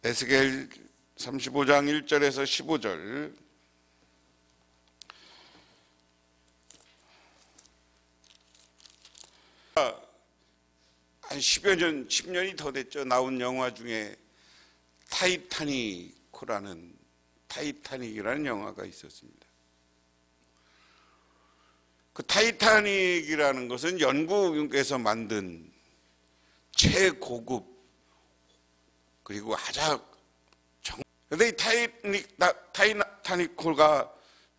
에스겔 35장 1절에서 15절. 한 10여 년, 10년이 더 됐죠. 나온 영화 중에 타이타닉이라는 영화가 있었습니다. 그 타이타닉이라는 것은 영국에서 만든 최고급 그리고 아주 근데 이 타이타닉호가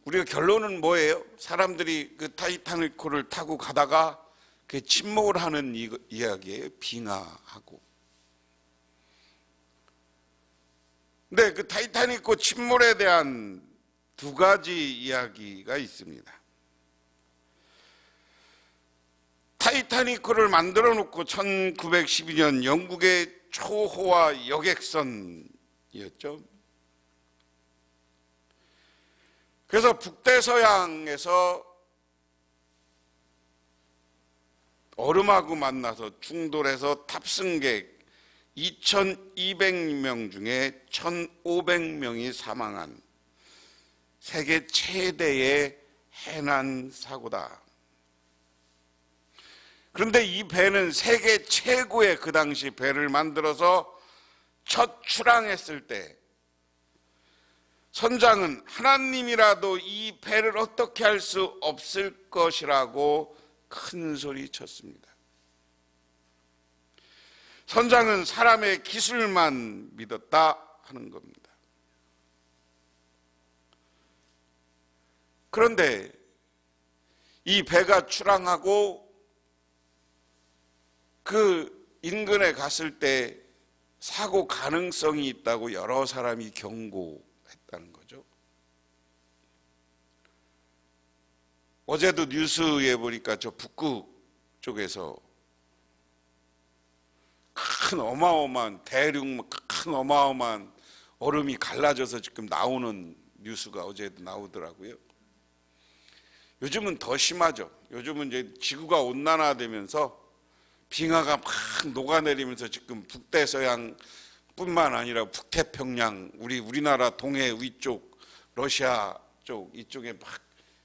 우리가 결론은 뭐예요? 사람들이 그 타이타닉호를 타고 가다가 그 침몰을 하는 이야기예요. 빙하하고. 근데 그 타이타닉호 침몰에 대한 두 가지 이야기가 있습니다. 타이타닉호를 만들어 놓고 1912년 영국의 초호화 여객선이었죠. 그래서 북대서양에서 얼음하고 만나서 충돌해서 탑승객 2,200명 중에 1,500명이 사망한 세계 최대의 해난 사고다. 그런데 이 배는 세계 최고의 그 당시 배를 만들어서 첫 출항했을 때 선장은 하나님이라도 이 배를 어떻게 할 수 없을 것이라고 큰 소리 쳤습니다. 선장은 사람의 기술만 믿었다 하는 겁니다. 그런데 이 배가 출항하고 그 인근에 갔을 때 사고 가능성이 있다고 여러 사람이 경고했다는 거죠. 어제도 뉴스에 보니까 저 북극 쪽에서 큰 어마어마한 큰 어마어마한 얼음이 갈라져서 지금 나오는 뉴스가 어제도 나오더라고요. 요즘은 더 심하죠. 요즘은 이제 지구가 온난화되면서 빙하가 막 녹아내리면서 지금 북대서양뿐만 아니라 북태평양, 우리나라 동해 위쪽, 러시아 쪽 이쪽에 막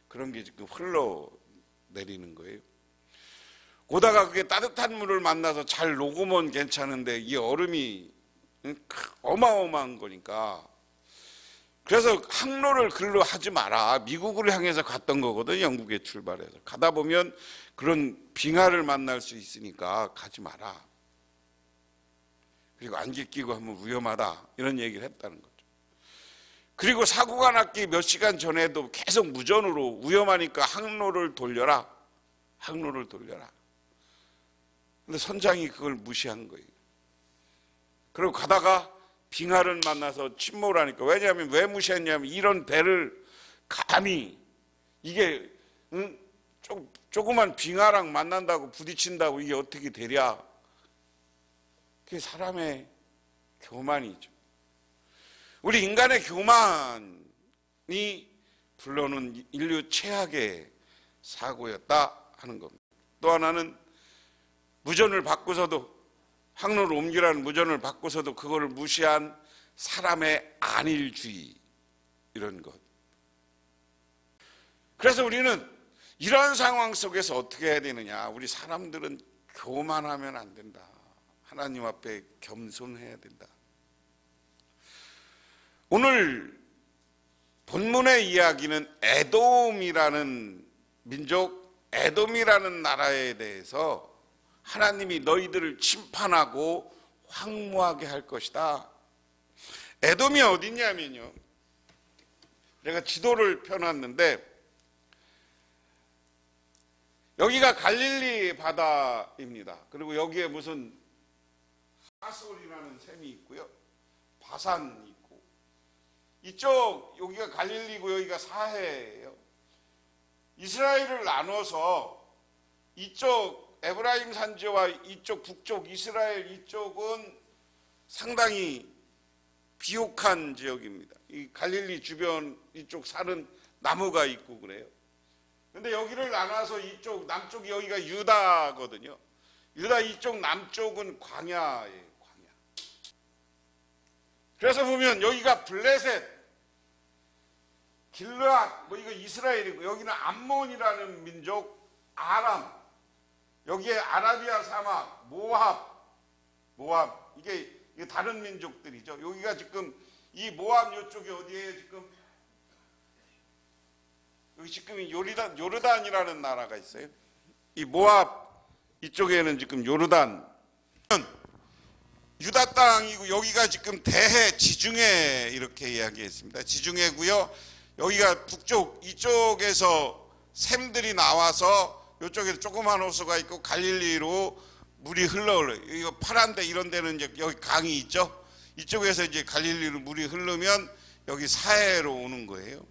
그런 게 지금 흘러내리는 거예요. 오다가 그게 따뜻한 물을 만나서 잘 녹으면 괜찮은데 이 얼음이 어마어마한 거니까. 그래서 항로를 글로 하지 마라. 미국을 향해서 갔던 거거든. 영국에 출발해서 가다 보면 그런 빙하를 만날 수 있으니까 가지 마라. 그리고 안개 끼고 하면 위험하다 이런 얘기를 했다는 거죠. 그리고 사고가 났기 몇 시간 전에도 계속 무전으로 위험하니까 항로를 돌려라. 항로를 돌려라. 근데 선장이 그걸 무시한 거예요. 그리고 가다가 빙하를 만나서 침몰하니까. 왜냐하면 왜 무시했냐면 이런 배를 감히 이게 조그만 빙하랑 만난다고 부딪힌다고 이게 어떻게 되랴. 그게 사람의 교만이죠. 우리 인간의 교만이 불러오는 인류 최악의 사고였다 하는 겁니다. 또 하나는 무전을 바꾸서도 항로를 옮기라는 무전을 바꾸서도 그거를 무시한 사람의 안일주의 이런 것. 그래서 우리는 이런 상황 속에서 어떻게 해야 되느냐. 우리 사람들은 교만하면 안 된다. 하나님 앞에 겸손해야 된다. 오늘 본문의 이야기는 에돔이라는 민족, 에돔이라는 나라에 대해서 하나님이 너희들을 심판하고 황무하게 할 것이다. 에돔이 어디냐면요, 내가 지도를 펴놨는데 여기가 갈릴리 바다입니다. 그리고 여기에 무슨 하솔이라는 샘이 있고요, 바산이 있고, 이쪽 여기가 갈릴리고 여기가 사해예요. 이스라엘을 나눠서 이쪽 에브라임 산지와 이쪽 북쪽 이스라엘 이쪽은 상당히 비옥한 지역입니다. 이 갈릴리 주변 이쪽 산은 나무가 있고 그래요. 근데 여기를 나눠서 이쪽 남쪽이 여기가 유다거든요. 유다 이쪽 남쪽은 광야예요. 광야. 그래서 보면 여기가 블레셋, 길르앗, 뭐 이거 이스라엘이고, 여기는 암몬이라는 민족, 아람, 여기에 아라비아 사막, 모압, 이게 다른 민족들이죠. 여기가 지금 이 모압 이쪽이 어디에 지금 여기 지금 요르단이라는 나라가 있어요. 이 모압 이쪽에는 지금 요르단, 유다 땅이고, 여기가 지금 대해 지중해 이렇게 이야기했습니다. 지중해고요. 여기가 북쪽, 이쪽에서 샘들이 나와서 이쪽에 조그만 호수가 있고 갈릴리로 물이 흘러요. 이거 파란데 이런 데는 이제 여기 강이 있죠. 이쪽에서 이제 갈릴리로 물이 흐르면 여기 사해로 오는 거예요.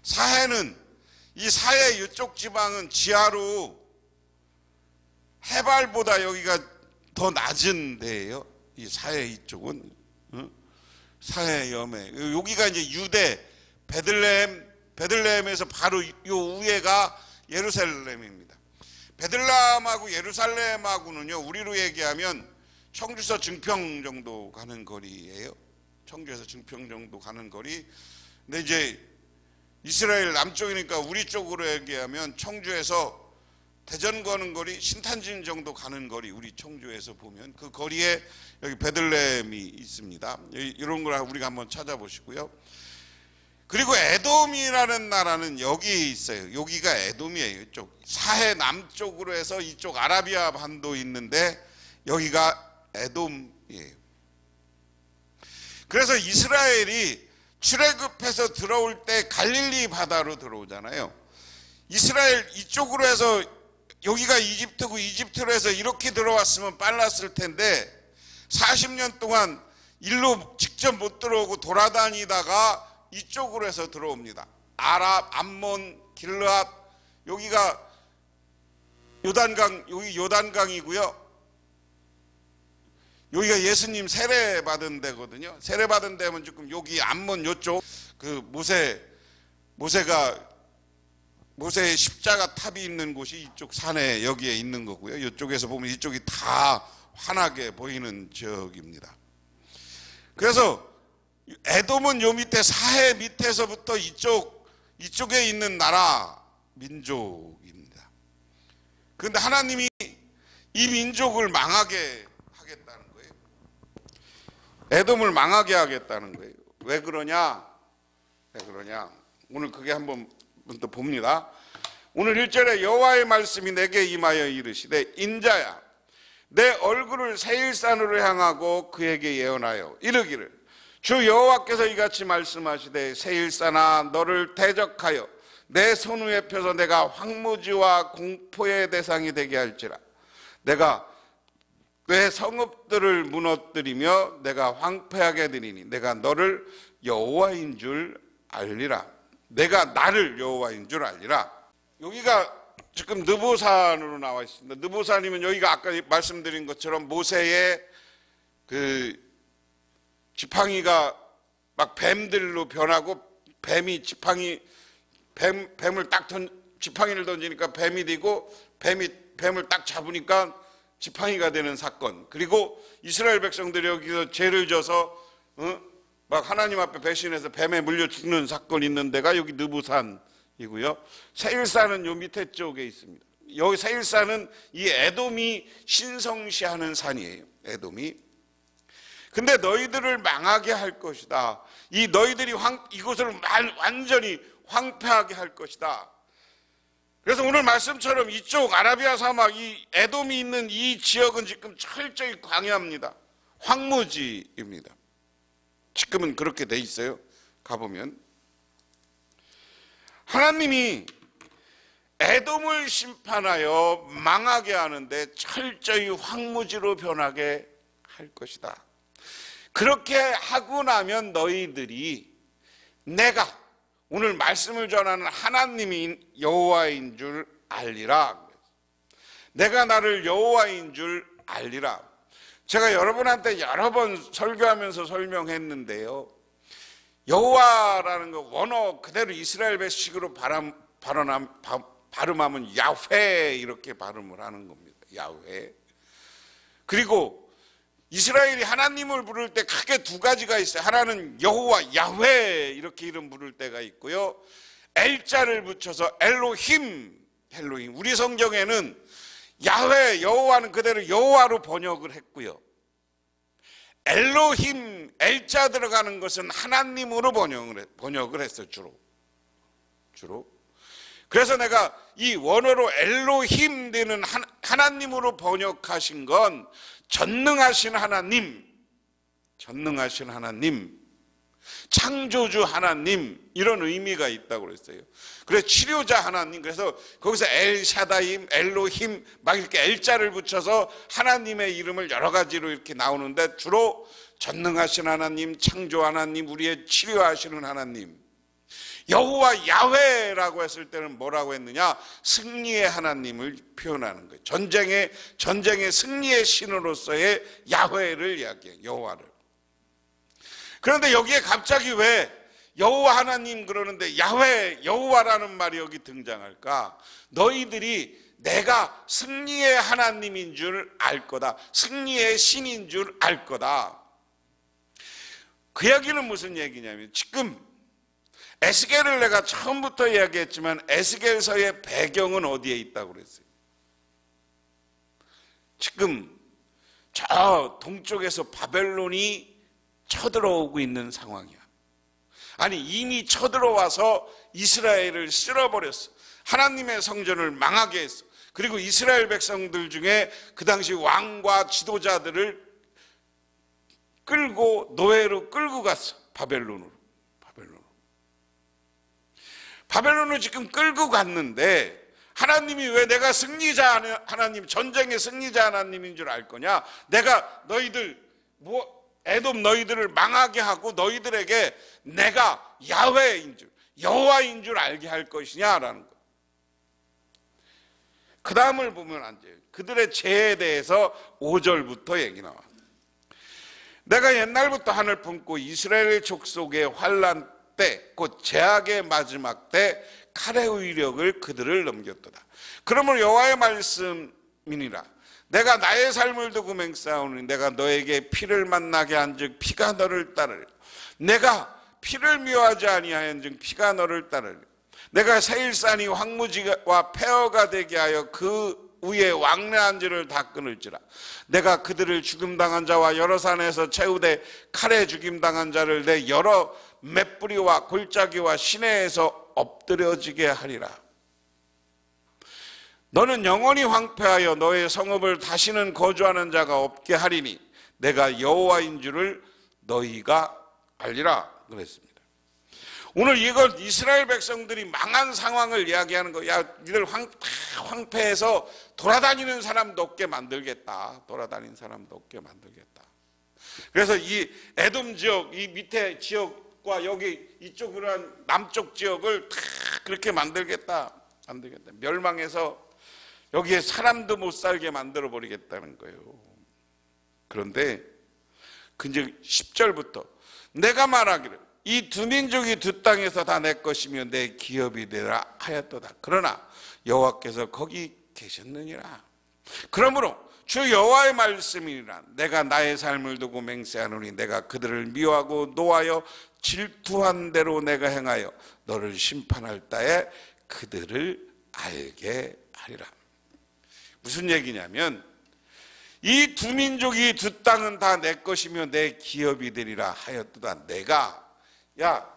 사해는, 이 사해 이쪽 지방은 지하로 해발보다 여기가 더 낮은 데예요. 이 사해 이쪽은, 사해 염해. 여기가 이제 유대, 베들레헴에서 바로 요 위에가 예루살렘입니다. 베들레헴하고 예루살렘하고는요, 우리로 얘기하면 청주에서 증평 정도 가는 거리예요. 청주에서 증평 정도 가는 거리. 근데 이제 이스라엘 남쪽이니까 우리 쪽으로 얘기하면 청주에서 대전 가는 거리, 신탄진 정도 가는 거리, 우리 청주에서 보면 그 거리에 여기 베들레헴이 있습니다. 이런 걸 우리가 한번 찾아보시고요. 그리고 에돔이라는 나라는 여기 있어요. 여기가 에돔이에요. 이쪽 사해 남쪽으로 해서 이쪽 아라비아 반도 있는데 여기가 에돔이에요. 그래서 이스라엘이 출애굽해서 들어올 때 갈릴리 바다로 들어오잖아요. 이스라엘 이쪽으로 해서 여기가 이집트고, 이집트로 해서 이렇게 들어왔으면 빨랐을 텐데 40년 동안 일로 직접 못 들어오고 돌아다니다가 이쪽으로 해서 들어옵니다. 암몬, 길르앗, 여기가 요단강, 여기 요단강이고요. 여기가 예수님 세례 받은 데거든요. 세례 받은 데면 지금 여기 암몬 요쪽 그 모세의 십자가 탑이 있는 곳이 이쪽 산에 여기에 있는 거고요. 이쪽에서 보면 이쪽이 다 환하게 보이는 지역입니다. 그래서 에돔은 요 밑에 사해 밑에서부터 이쪽에 있는 나라 민족입니다. 그런데 하나님이 이 민족을 망하게 하겠다는 거예요. 에돔을 망하게 하겠다는 거예요. 왜 그러냐? 오늘 그게 한번 또 봅니다. 오늘 1절에 여호와의 말씀이 내게 임하여 이르시되 인자야 내 얼굴을 세일산으로 향하고 그에게 예언하여 이르기를 주 여호와께서 이같이 말씀하시되 세일산아 너를 대적하여 내 손 위에 펴서 내가 황무지와 공포의 대상이 되게 할지라. 내가 내 성읍들을 무너뜨리며 내가 황폐하게 되리니 내가 너를 여호와인 줄 알리라. 내가 나를 여호와인 줄 알리라. 여기가 지금 느보산으로 나와 있습니다. 느보산이면 여기가 아까 말씀드린 것처럼 모세의 그 지팡이가 막 뱀들로 변하고 뱀이 뱀을 딱 지팡이를 던지니까 뱀이 되고 뱀을 딱 잡으니까 지팡이가 되는 사건. 그리고 이스라엘 백성들이 여기서 죄를 져서 막 하나님 앞에 배신해서 뱀에 물려 죽는 사건이 있는 데가 여기 느부산이고요. 세일산은 요 밑에 쪽에 있습니다. 여기 세일산은 이 에돔이 신성시하는 산이에요. 에돔이. 근데 너희들을 망하게 할 것이다. 이 너희들이 이곳을 완전히 황폐하게 할 것이다. 그래서 오늘 말씀처럼 이쪽 아라비아 사막, 이 에돔이 있는 이 지역은 지금 철저히 광야입니다. 황무지입니다. 지금은 그렇게 돼 있어요. 가보면 하나님이 에돔을 심판하여 망하게 하는데 철저히 황무지로 변하게 할 것이다. 그렇게 하고 나면 너희들이 내가 오늘 말씀을 전하는 하나님이 여호와인 줄 알리라. 내가 나를 여호와인 줄 알리라. 제가 여러분한테 여러 번 설교하면서 설명했는데요. 여호와라는 거 원어 그대로 이스라엘 백식으로 발음하면 야훼 이렇게 발음을 하는 겁니다. 야훼. 그리고 이스라엘이 하나님을 부를 때 크게 두 가지가 있어요. 하나는 여호와, 야훼 이렇게 이름 부를 때가 있고요. 엘자를 붙여서 엘로힘. 우리 성경에는 야훼, 여호와는 그대로 여호와로 번역을 했고요. 엘로힘, 엘자 들어가는 것은 하나님으로 번역을 했어요. 주로. 그래서 내가 이 원어로 엘로힘 되는 하나님으로 번역하신 건 전능하신 하나님, 창조주 하나님 이런 의미가 있다고 그랬어요. 그래서 치료자 하나님, 그래서 거기서 엘샤다임, 엘로힘 막 이렇게 엘자를 붙여서 하나님의 이름을 여러 가지로 이렇게 나오는데 주로 전능하신 하나님, 창조 하나님, 우리의 치료하시는 하나님. 여호와 야훼라고 했을 때는 뭐라고 했느냐? 승리의 하나님을 표현하는 거예요. 전쟁의 승리의 신으로서의 야훼를 이야기해요. 여호와를. 그런데 여기에 갑자기 왜 여호와 하나님 그러는데 야훼, 여호와라는 말이 여기 등장할까? 너희들이 내가 승리의 하나님인 줄 알 거다. 승리의 신인 줄 알 거다. 그 얘기는 무슨 얘기냐면, 지금 에스겔을 내가 처음부터 이야기했지만 에스겔서의 배경은 어디에 있다고 그랬어요? 지금 저 동쪽에서 바벨론이 쳐들어오고 있는 상황이야. 아니, 이미 쳐들어와서 이스라엘을 쓸어버렸어. 하나님의 성전을 망하게 했어. 그리고 이스라엘 백성들 중에 그 당시 왕과 지도자들을 끌고 노예로 끌고 갔어. 바벨론을 지금 끌고 갔는데, 하나님이 왜 내가 승리자 하나님, 전쟁의 승리자 하나님인 줄 알 거냐? 내가 에돔 너희들을 망하게 하고 너희들에게 내가 야훼인 줄, 여호와인 줄 알게 할 것이냐라는 거. 그 다음을 보면 안 돼요. 그들의 죄에 대해서 5절부터 얘기 나와. 내가 옛날부터 하늘 품고 이스라엘 족속의 환난 때, 곧 제약의 마지막 때 칼의 위력을 그들을 넘겼도다. 그러므로 여호와의 말씀이니라. 내가 나의 삶을 두고 맹세하오니 내가 너에게 피를 만나게 한즉 피가 너를 따르리라. 내가 피를 미워하지 아니하였은즉 피가 너를 따르리라. 내가 세일산이 황무지와 폐허가 되게 하여 그 위에 왕래한 지를 다 끊을지라. 내가 그들을 죽임당한 자와 여러 산에서 채우되 칼에 죽임당한 자를 내 여러 맷뿌리와 골짜기와 시내에서 엎드려지게 하리라. 너는 영원히 황폐하여 너의 성읍을 다시는 거주하는 자가 없게 하리니 내가 여호와인 줄을 너희가 알리라 그랬습니다. 오늘 이걸 이스라엘 백성들이 망한 상황을 이야기하는 거야. 야, 니들 황폐해서 돌아다니는 사람도 없게 만들겠다. 그래서 이 에돔 지역, 이 밑에 지역과 여기 이쪽으로 한 남쪽 지역을 다 그렇게 만들겠다. 멸망해서 여기에 사람도 못 살게 만들어 버리겠다는 거예요. 그런데 근데 10절부터 내가 말하기를 이 두 민족이 두 땅에서 다 내 것이며 내 기업이 되라 하였도다. 그러나 여호와께서 거기 계셨느니라. 그러므로 주 여호와의 말씀이니라. 내가 나의 삶을 두고 맹세하노니 내가 그들을 미워하고 노하여 질투한 대로 내가 행하여 너를 심판할 때에 그들을 알게 하리라. 무슨 얘기냐면, 이 두 민족이 두 땅은 다 내 것이며 내 기업이 되리라 하였도다. 내가, 야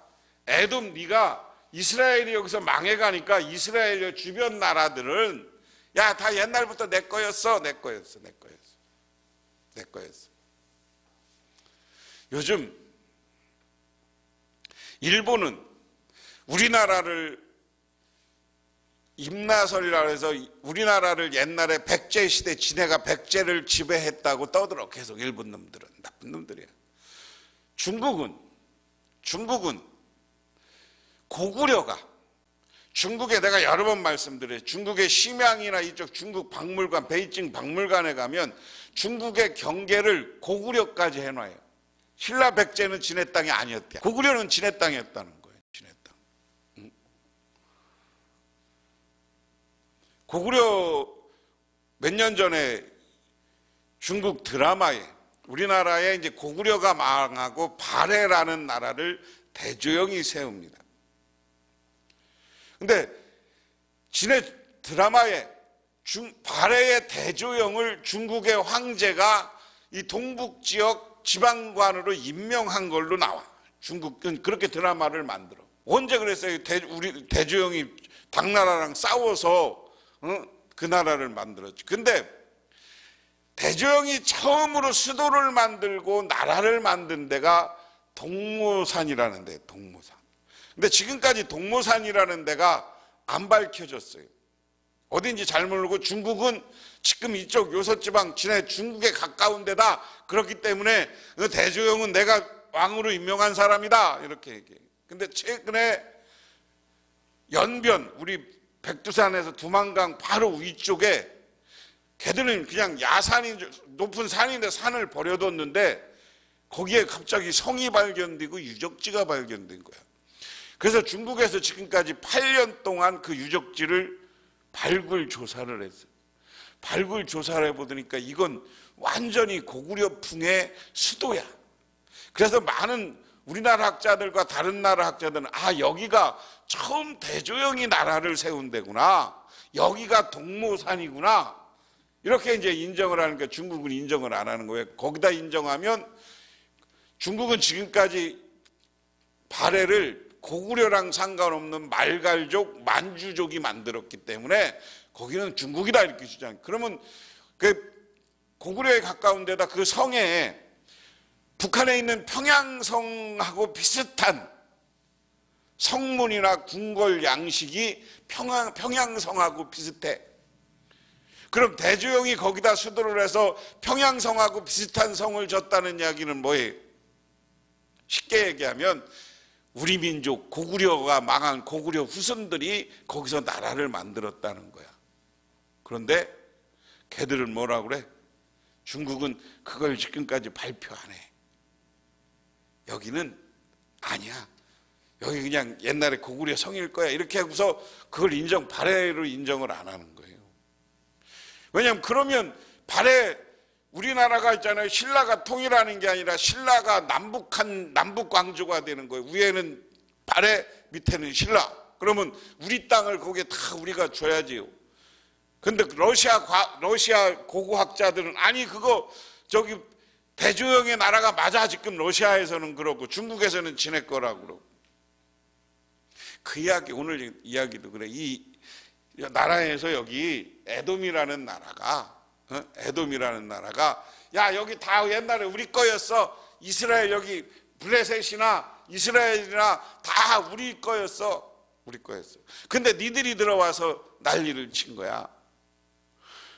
에돔, 네가 이스라엘이 여기서 망해가니까 이스라엘 주변 나라들은 야 다 옛날부터 내 거였어. 요즘 일본은 우리나라를 임나설이라고 해서 우리나라를 옛날에 백제 시대 지네가 백제를 지배했다고 떠들어. 계속 일본 놈들은 나쁜 놈들이야. 중국은 고구려가, 중국에 내가 여러 번 말씀드려요. 중국의 심양이나 이쪽 중국 박물관, 베이징 박물관에 가면 중국의 경계를 고구려까지 해놔요. 신라 백제는 지네 땅이 아니었대. 고구려는 지네 땅이었다는 거예요. 지네 땅. 고구려 몇 년 전에 중국 드라마에 우리나라에 이제 고구려가 망하고 발해라는 나라를 대조영이 세웁니다. 근데 지네 드라마에 발해의 대조영을 중국의 황제가 이 동북 지역 지방관으로 임명한 걸로 나와. 중국은 그렇게 드라마를 만들어. 언제 그랬어요? 우리 대조영이 당나라랑 싸워서 그 나라를 만들었지. 근데 대조영이 처음으로 수도를 만들고 나라를 만든 데가 동모산이라는 데, 동모산. 근데 지금까지 동모산이라는 데가 안 밝혀졌어요. 어딘지 잘 모르고 중국은 지금 이쪽 요서지방 지내 중국에 가까운 데다. 그렇기 때문에 대조영은 내가 왕으로 임명한 사람이다 이렇게 얘기해요. 근데 최근에 연변 우리 백두산에서 두만강 바로 위쪽에 걔들은 그냥 야산이 높은 산인데 산을 버려뒀는데 거기에 갑자기 성이 발견되고 유적지가 발견된 거야. 그래서 중국에서 지금까지 8년 동안 그 유적지를 발굴 조사를 했어요. 발굴 조사를 해보니까 이건 완전히 고구려풍의 수도야. 그래서 많은 우리나라 학자들과 다른 나라 학자들은 여기가 처음 대조영이 나라를 세운 데구나. 여기가 동모산이구나. 이렇게 이제 인정을 하니까 중국은 인정을 안 하는 거예요. 거기다 인정하면 중국은 지금까지 발해를 고구려랑 상관없는 말갈족, 만주족이 만들었기 때문에 거기는 중국이다 이렇게 주장해요. 그러면 그 고구려에 가까운 데다 그 성에 북한에 있는 평양성하고 비슷한 성문이나 궁궐 양식이 평양성하고 비슷해. 그럼 대조영이 거기다 수도를 해서 평양성하고 비슷한 성을 졌다는 이야기는 뭐예요? 쉽게 얘기하면 우리 민족 고구려가 망한 고구려 후손들이 거기서 나라를 만들었다는 거야. 그런데 걔들은 뭐라고 그래? 중국은 그걸 지금까지 발표 안 해. 여기는 아니야. 여기 그냥 옛날에 고구려 성일 거야. 이렇게 하고서 그걸 발해로 인정을 안 하는 거예요. 왜냐하면 그러면 발해 우리나라가 있잖아요. 신라가 통일하는 게 아니라 신라가 남북 왕조가 되는 거예요. 위에는 발해, 밑에는 신라. 그러면 우리 땅을 거기에 다 우리가 줘야지요. 근데 러시아 고고학자들은 아니 그거 저기 대조영의 나라가 맞아. 지금 러시아에서는 그렇고 중국에서는 지네 거라고 그러고. 그 이야기 오늘 이야기도 그래. 이 나라에서 여기 에돔이라는 나라가 야 여기 다 옛날에 우리 거였어. 이스라엘 여기 블레셋이나 이스라엘이나 다 우리 거였어. 우리 거였어. 근데 니들이 들어와서 난리를 친 거야.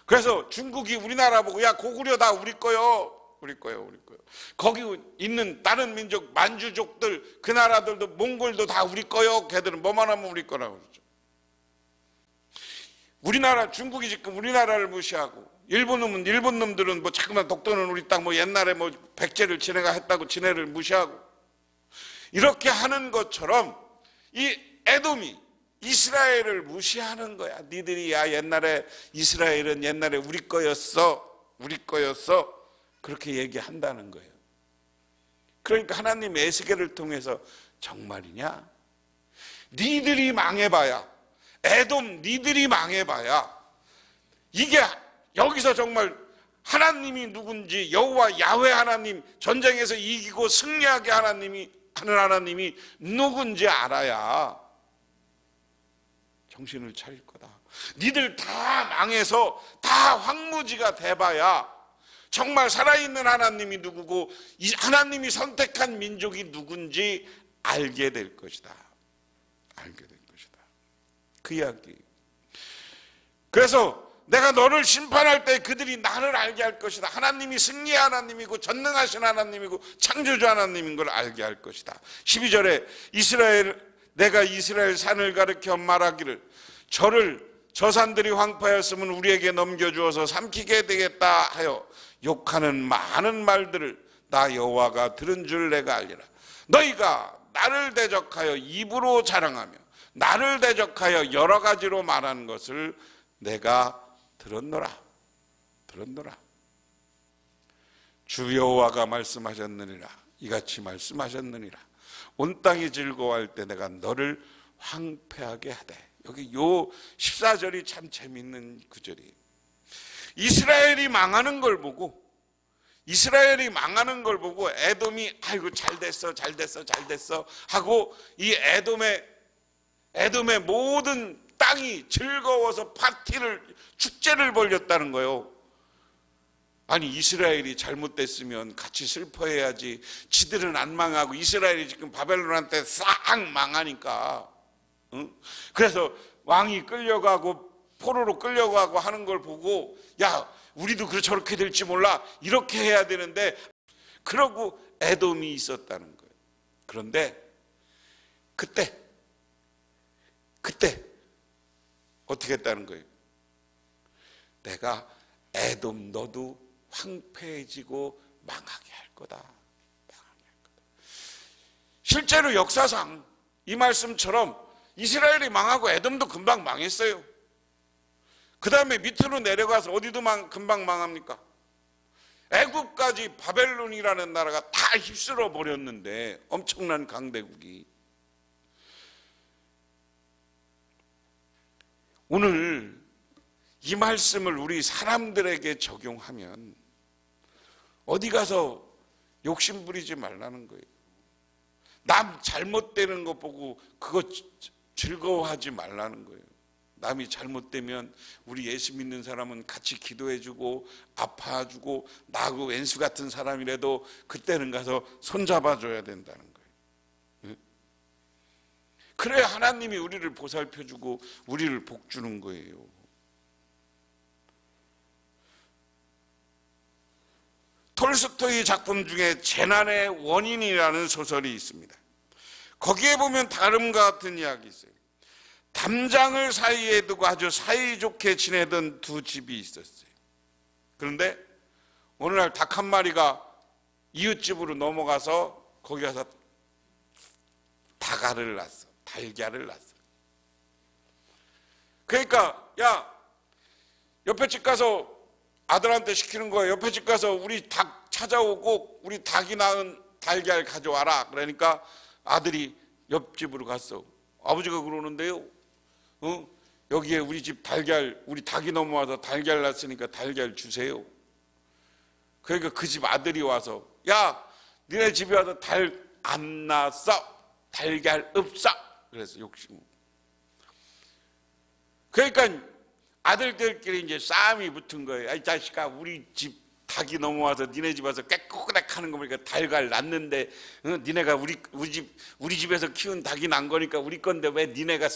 그래서 중국이 우리나라 보고 야 고구려다 우리 거요. 우리 거요. 거기 있는 다른 민족 만주족들 그 나라들도 몽골도 다 우리 거요. 걔들은 뭐만 하면 우리 거라고 그러죠. 우리나라 중국이 지금 우리나라를 무시하고 일본 놈들은 뭐 자꾸만 독도는 우리 땅 뭐 옛날에 뭐 백제를 지네가 했다고 지네를 무시하고 이렇게 하는 것처럼 이 에돔이 이스라엘을 무시하는 거야. 니들이 야 옛날에 이스라엘은 옛날에 우리 거였어. 그렇게 얘기한다는 거예요. 그러니까 하나님 에스겔을 통해서 정말이냐? 니들이 망해봐야 에돔 니들이 망해봐야 이게 여기서 정말 하나님이 누군지 여호와 야훼 하나님 전쟁에서 이기고 승리하게 하는 하나님이 누군지 알아야 정신을 차릴 거다. 니들 다 망해서 다 황무지가 돼봐야 정말 살아있는 하나님이 누구고 이 하나님이 선택한 민족이 누군지 알게 될 것이다. 그 이야기. 그래서 내가 너를 심판할 때 그들이 나를 알게 할 것이다. 하나님이 승리의 하나님이고 전능하신 하나님이고 창조주 하나님인 걸 알게 할 것이다. 12절에 내가 이스라엘 산을 가리켜 말하기를 저 산들이 황폐하였으면 우리에게 넘겨주어서 삼키게 되겠다 하여 욕하는 많은 말들을 나 여호와가 들은 줄 내가 알리라. 너희가 나를 대적하여 입으로 자랑하며 나를 대적하여 여러 가지로 말하는 것을 내가 들었노라. 주 여호와가 말씀하셨느니라. 이같이 말씀하셨느니라. 온 땅이 즐거워할 때 내가 너를 황폐하게 하되. 여기 요 14절이 참 재밌는 구절이에요. 이스라엘이 망하는 걸 보고 에돔이 아이고 잘됐어 하고 이 에돔의 모든 땅이 즐거워서 축제를 벌였다는 거예요. 아니 이스라엘이 잘못됐으면 같이 슬퍼해야지. 지들은 안 망하고 이스라엘이 지금 바벨론한테 싹 망하니까. 응? 그래서 왕이 끌려가고 포로로 끌려가고 하는 걸 보고 야 우리도 저렇게 될지 몰라 이렇게 해야 되는데 그러고 에돔이 있었다는 거예요. 그런데 그때 어떻게 했다는 거예요? 내가 에돔 너도 황폐해지고 망하게 할 거다. 실제로 역사상 이 말씀처럼 이스라엘이 망하고 에돔도 금방 망했어요. 그 다음에 밑으로 내려가서 어디도 금방 망합니까? 애국까지 바벨론이라는 나라가 다 휩쓸어 버렸는데 엄청난 강대국이. 오늘 이 말씀을 우리 사람들에게 적용하면 어디 가서 욕심 부리지 말라는 거예요. 남 잘못되는 거 보고 그거 즐거워하지 말라는 거예요. 남이 잘못되면 우리 예수 믿는 사람은 같이 기도해주고 아파주고 나하고 왼수 같은 사람이라도 그때는 가서 손잡아줘야 된다는 거예요. 그래야 하나님이 우리를 보살펴주고 우리를 복주는 거예요. 톨스토이 작품 중에 재난의 원인이라는 소설이 있습니다. 거기에 보면 다름과 같은 이야기 있어요. 담장을 사이에 두고 아주 사이좋게 지내던 두 집이 있었어요. 그런데 어느 날 닭 한 마리가 이웃집으로 넘어가서 거기 가서 달걀을 낳았어. 그러니까 야 옆에 집 가서 아들한테 시키는 거예요. 옆에 집 가서 우리 닭 찾아오고 우리 닭이 낳은 달걀 가져와라. 그러니까 아들이 옆집으로 갔어. 아버지가 그러는데요. 여기에 우리 집 우리 닭이 넘어와서 달걀 낳았으니까 달걀 주세요. 그러니까 그 집 아들이 와서 야 니네 집에 와서 달 안 낳았어. 달걀 없어. 그래서 욕심. 그러니까 아들들끼리 이제 싸움이 붙은 거예요. 이 자식아 우리 집 닭이 넘어와서 니네 집 와서 깨꼬닥 하는 거 보니까 달걀 낳는데 니네가 우리 집에서 키운 닭이 난 거니까 우리 건데 왜 니네가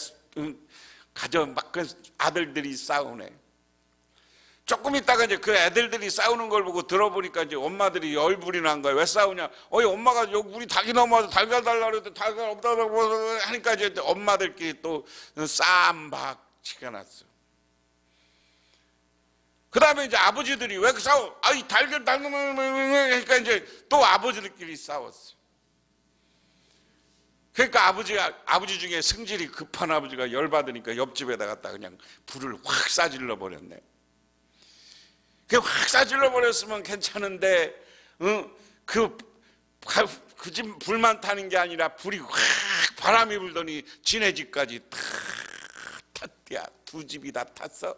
막 아들들이 싸우네. 조금 있다가 이제 그 애들들이 싸우는 걸 보고 들어보니까 이제 엄마들이 열불이 난 거예요. 왜 싸우냐? 엄마가 여기 우리 닭이 넘어와서 달걀 달라고 그랬더니 달걀 없다고 하니까 이제 엄마들끼리 또 쌈박치가 났어. 그 다음에 이제 아버지들이 왜 싸워? 이 달걀 그러니까 이제 또 아버지들끼리 싸웠어. 그러니까 아버지 중에 성질이 급한 아버지가 열받으니까 옆집에다 갖다 그냥 불을 확 싸질러 버렸네. 확 싸질러 버렸으면 괜찮은데, 그 집 불만 타는 게 아니라 불이 확 바람이 불더니 지네 집까지 다 탔대야. 두 집이 다 탔어.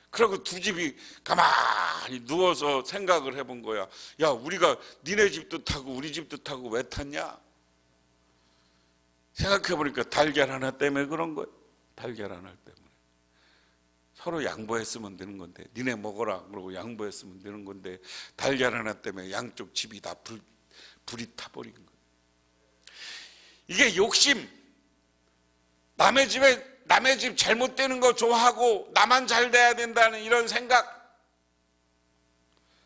그리고 두 집이 가만히 누워서 생각을 해본 거야. 야, 우리가 니네 집도 타고 우리 집도 타고 왜 탔냐? 생각해보니까 달걀 하나 때문에 그런 거예요. 달걀 하나 때문에. 서로 양보했으면 되는 건데, 니네 먹어라 그러고 양보했으면 되는 건데 달걀 하나 때문에 양쪽 집이 다 불이 타버린 거예요. 이게 욕심. 남의 집 잘못되는 거 좋아하고 나만 잘 돼야 된다는 이런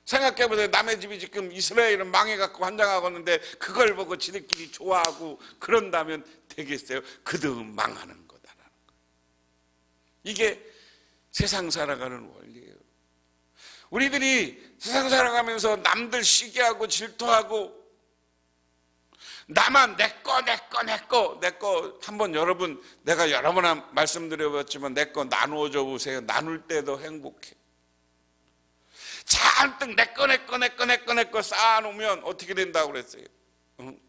생각해보세요. 남의 집이 지금 이스라엘은 망해갖고 환장하고 있는데 그걸 보고 지들끼리 좋아하고 그런다면 되겠어요? 그도 망하는 거다라는 거예요. 이게 세상 살아가는 원리예요. 우리들이 세상 살아가면서 남들 시기하고 질투하고 나만 내 거 한번 여러분 내가 여러 번 말씀드려봤지만 내 거 나누어줘 보세요. 나눌 때도 행복해. 잔뜩 내 거 쌓아놓으면 어떻게 된다고 그랬어요?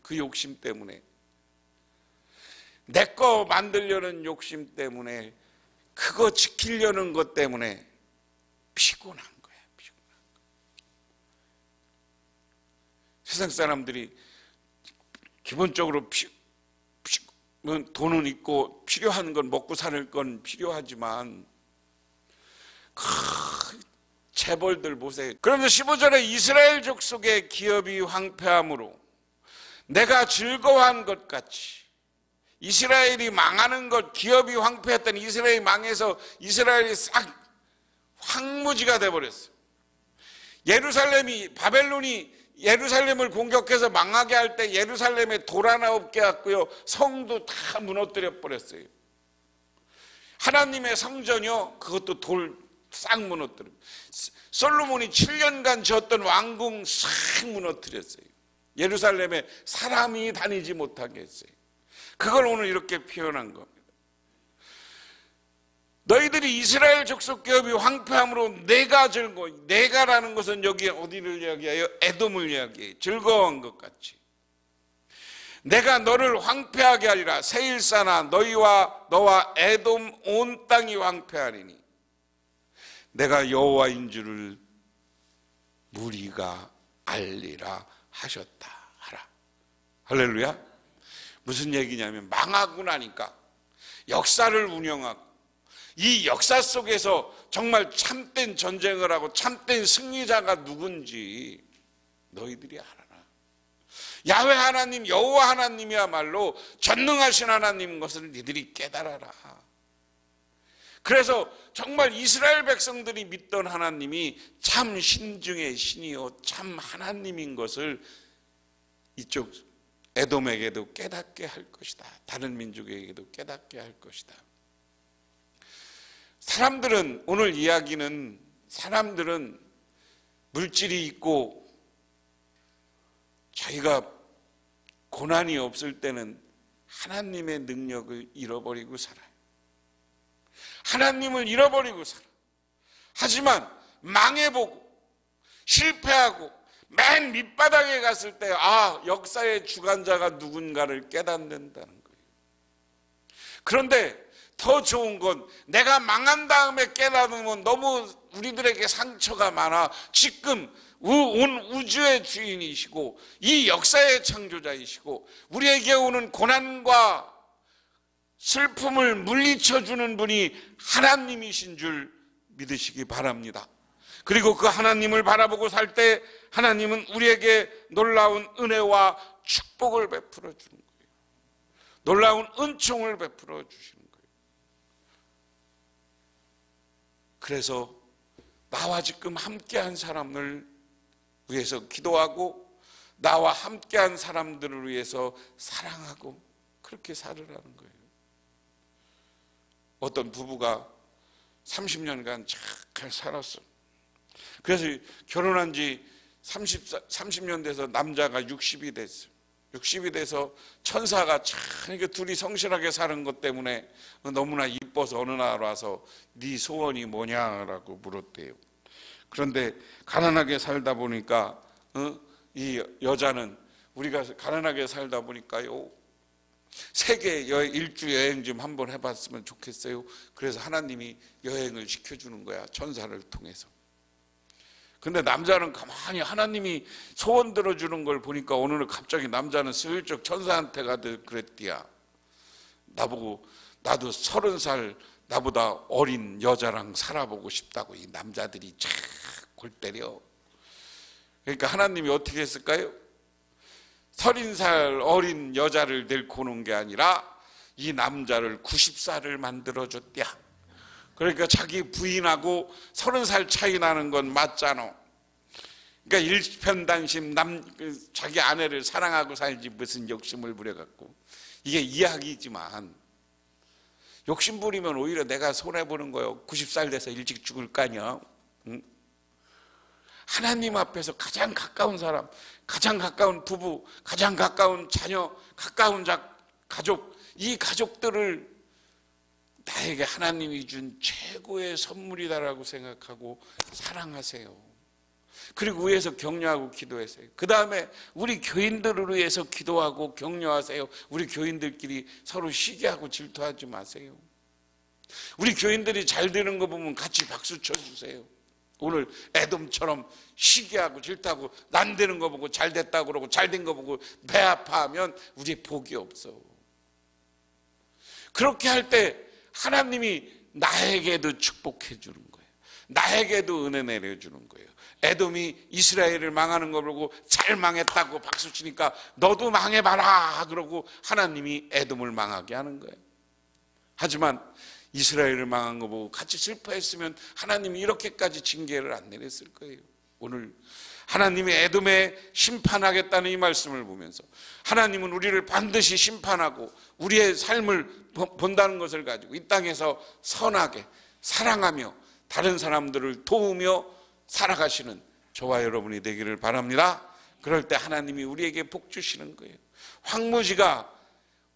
그 욕심 때문에, 내 거 만들려는 욕심 때문에, 그거 지키려는 것 때문에 피곤한 거야. 피곤한 거야. 세상 사람들이 기본적으로 돈은 있고 필요한 건, 먹고 사는 건 필요하지만 재벌들 보세요. 그런데 15절에 이스라엘 족속의 기업이 황폐함으로 내가 즐거워한 것 같이, 이스라엘이 망하는 것, 기업이 황폐했더니 이스라엘이 망해서 이스라엘이 싹 황무지가 돼버렸어요. 바벨론이 예루살렘을 공격해서 망하게 할 때 예루살렘에 돌 하나 없게 했고요, 성도 다 무너뜨려 버렸어요. 하나님의 성전이요, 그것도 돌 싹 무너뜨려. 솔로몬이 7년간 지었던 왕궁 싹 무너뜨렸어요. 예루살렘에 사람이 다니지 못하게 했어요. 그걸 오늘 이렇게 표현한 겁니다. 너희들이 이스라엘 족속 기업이 황폐함으로 내가 즐거워. 내가라는 것은 여기 어디를 이야기해요? 에돔을 이야기해요. 즐거워한 것 같이. 내가 너를 황폐하게 하리라. 세일사나 너와 에돔 온 땅이 황폐하리니 내가 여호와인 줄을 무리가 알리라 하셨다 하라. 할렐루야. 무슨 얘기냐면, 망하고 나니까 역사를 운영하고 이 역사 속에서 정말 참된 전쟁을 하고 참된 승리자가 누군지 너희들이 알아라. 야훼 하나님, 여호와 하나님이야말로 전능하신 하나님인 것을 너희들이 깨달아라. 그래서 정말 이스라엘 백성들이 믿던 하나님이 참 신 중의 신이요 참 하나님인 것을 이쪽 에돔에게도 깨닫게 할 것이다. 다른 민족에게도 깨닫게 할 것이다. 오늘 이야기는 사람들은 물질이 있고 자기가 고난이 없을 때는 하나님의 능력을 잃어버리고 살아요. 하나님을 잃어버리고 살아. 하지만 망해보고 실패하고 맨 밑바닥에 갔을 때 역사의 주관자가 누군가를 깨닫는다는 거예요. 그런데 더 좋은 건, 내가 망한 다음에 깨닫으면 너무 우리들에게 상처가 많아. 지금 온 우주의 주인이시고 이 역사의 창조자이시고 우리에게 오는 고난과 슬픔을 물리쳐주는 분이 하나님이신 줄 믿으시기 바랍니다. 그리고 그 하나님을 바라보고 살 때 하나님은 우리에게 놀라운 은혜와 축복을 베풀어 주는 거예요. 놀라운 은총을 베풀어 주시는 거예요. 그래서 나와 지금 함께한 사람을 위해서 기도하고 나와 함께한 사람들을 위해서 사랑하고 그렇게 살으라는 거예요. 어떤 부부가 30년간 잘 살았어. 그래서 결혼한 지 30년 돼서 남자가 60이 됐어. 60이 돼서 천사가 참 이렇게 둘이 성실하게 사는 것 때문에 너무나 이뻐서 어느 날 와서 네 소원이 뭐냐라고 물었대요. 그런데 가난하게 살다 보니까 이 여자는, 우리가 가난하게 살다 보니까요, 세계 일주 여행 좀 한번 해봤으면 좋겠어요. 그래서 하나님이 여행을 시켜주는 거야, 천사를 통해서. 근데 남자는 가만히 하나님이 소원 들어주는 걸 보니까 어느 날 갑자기 남자는 슬쩍 천사한테 가도 그랬디야. 나보고 나도 30살 나보다 어린 여자랑 살아보고 싶다고 이 남자들이 쫙 골 때려. 그러니까 하나님이 어떻게 했을까요? 30살 어린 여자를 데리고 오는 게 아니라 이 남자를 90살을 만들어줬대야. 그러니까 자기 부인하고 30살 차이 나는 건 맞잖아. 그러니까 일편단심 자기 아내를 사랑하고 살지 무슨 욕심을 부려갖고. 이게 이야기지만 욕심 부리면 오히려 내가 손해보는 거예요. 90살 돼서 일찍 죽을 거 아니야. 응? 하나님 앞에서 가장 가까운 사람, 가장 가까운 부부, 가장 가까운 자녀, 가까운 가족, 이 가족들을 나에게 하나님이 준 최고의 선물이다라고 생각하고 사랑하세요. 그리고 위해서 격려하고 기도하세요. 그 다음에 우리 교인들을 위해서 기도하고 격려하세요. 우리 교인들끼리 서로 시기하고 질투하지 마세요. 우리 교인들이 잘 되는 거 보면 같이 박수 쳐주세요. 오늘 에돔처럼 시기하고 질투하고 난 되는 거 보고 잘 됐다고 그러고 잘 된 거 보고 배 아파하면 우리 복이 없어. 그렇게 할 때 하나님이 나에게도 축복해 주는 거예요. 나에게도 은혜 내려주는 거예요. 에돔이 이스라엘을 망하는 거 보고 잘 망했다고 박수 치니까 너도 망해봐라 그러고 하나님이 에돔을 망하게 하는 거예요. 하지만 이스라엘을 망한 거 보고 같이 슬퍼했으면 하나님이 이렇게까지 징계를 안 내렸을 거예요. 오늘 하나님이 에돔에 심판하겠다는 이 말씀을 보면서 하나님은 우리를 반드시 심판하고 우리의 삶을 본다는 것을 가지고 이 땅에서 선하게 사랑하며 다른 사람들을 도우며 살아가시는 저와 여러분이 되기를 바랍니다. 그럴 때 하나님이 우리에게 복 주시는 거예요.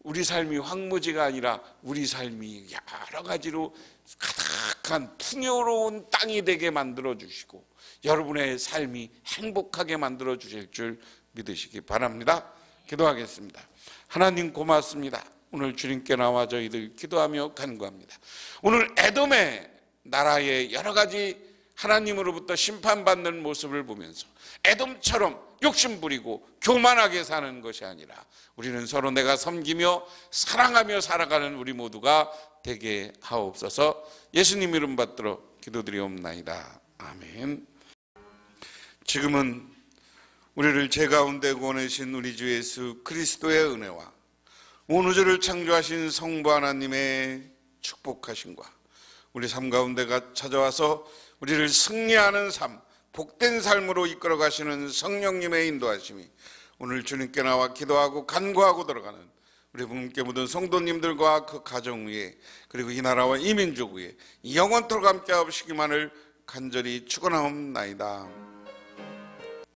우리 삶이 황무지가 아니라 우리 삶이 여러 가지로 가득한 풍요로운 땅이 되게 만들어 주시고 여러분의 삶이 행복하게 만들어 주실 줄 믿으시기 바랍니다. 기도하겠습니다. 하나님 고맙습니다. 오늘 주님께 나와 저희들 기도하며 간구합니다. 오늘 에돔의 나라의 여러 가지 하나님으로부터 심판받는 모습을 보면서 에돔처럼 욕심부리고 교만하게 사는 것이 아니라 우리는 서로 내가 섬기며 사랑하며 살아가는 우리 모두가 되게 하옵소서. 예수님 이름 받들어 기도드리옵나이다. 아멘. 지금은 우리를 죄 가운데 구원하신 우리 주 예수 그리스도의 은혜와 온 우주를 창조하신 성부 하나님의 축복하심과 우리 삶 가운데가 찾아와서 우리를 승리하는 삶, 복된 삶으로 이끌어 가시는 성령님의 인도하심이 오늘 주님께 나와 기도하고 간구하고 들어가는 우리 부모님께 묻은 성도님들과 그 가정 위에 그리고 이 나라와 이 민족 위에 영원토록 함께 하시기만을 간절히 축원하옵나이다.